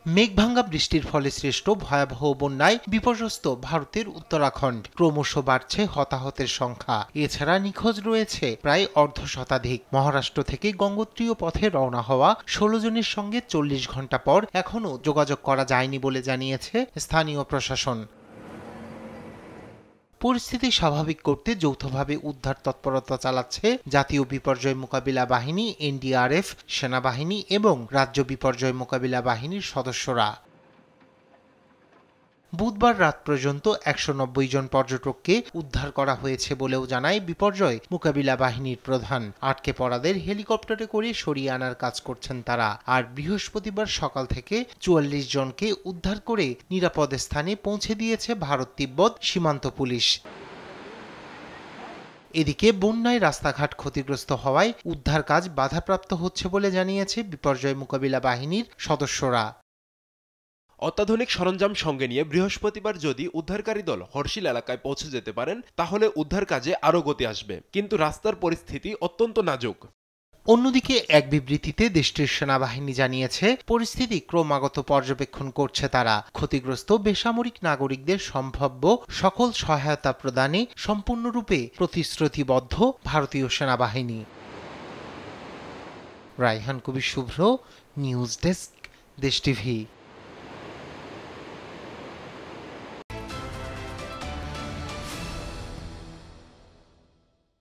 মেঘভাঙ্গা বৃষ্টির ফলে সৃষ্ট ভয়াবহ বন্যায় বিপর্যস্ত ভারতের উত্তরাখণ্ড। ক্রমশ বাড়ছে হতাহতের সংখ্যা। এছাড়া নিখোঁজ রয়েছে প্রায় অর্ধশতাধিক। মহারাষ্ট্র থেকে গঙ্গোত্রীয় পথে রওনা হওয়া 16 জনের সঙ্গে 40 ঘণ্টা পর এখনও যোগাযোগ করা যায়নি বলে জানিয়েছে স্থানীয় প্রশাসন। পরিস্থিতি স্বাভাবিক করতে যৌথভাবে উদ্ধার তৎপরতা চালাচ্ছে জাতীয় বিপর্যয় মোকাবিলা বাহিনী, এনডিআরএফ, সেনাবাহিনী এবং রাজ্য বিপর্যয় মোকাবিলা বাহিনীর সদস্যরা। বুধবার রাত পর্যন্ত 190 জন পর্যটককে উদ্ধার করা হয়েছে বলেও জানায় বিপর্যয় মোকাবিলা বাহিনীর প্রধান। আটকে পড়াদের হেলিকপ্টারে করে সরিয়ে আনার কাজ করছেন তারা। আর বৃহস্পতিবার সকাল থেকে 44 জনকে উদ্ধার করে নিরাপদ স্থানে পৌঁছে দিয়েছে ভারত তিব্বত সীমান্ত পুলিশ। এদিকে বন্যায় রাস্তাঘাট ক্ষতিগ্রস্ত হওয়ায় উদ্ধার কাজ বাধাপ্রাপ্ত হচ্ছে বলে জানিয়েছে বিপর্যয় মোকাবিলা বাহিনীর সদস্যরা। অত্যাধুনিক সরঞ্জাম সঙ্গে নিয়ে বৃহস্পতিবার যদি উদ্ধারকারী দল হর্ষিল এলাকায় পৌঁছে যেতে পারেন তাহলে উদ্ধার কাজে আরও গতি আসবে, কিন্তু রাস্তার পরিস্থিতি অত্যন্ত নাজুক। অন্যদিকে এক বিবৃতিতে দেশটির সেনাবাহিনী জানিয়েছে পরিস্থিতি ক্রমাগত পর্যবেক্ষণ করছে তারা। ক্ষতিগ্রস্ত বেসামরিক নাগরিকদের সম্ভাব্য সকল সহায়তা প্রদানে সম্পূর্ণরূপে প্রতিশ্রুতিবদ্ধ ভারতীয় সেনাবাহিনী। রায়হান কবির শুভ্র, নিউজ ডেস্ক, দেশ টিভি।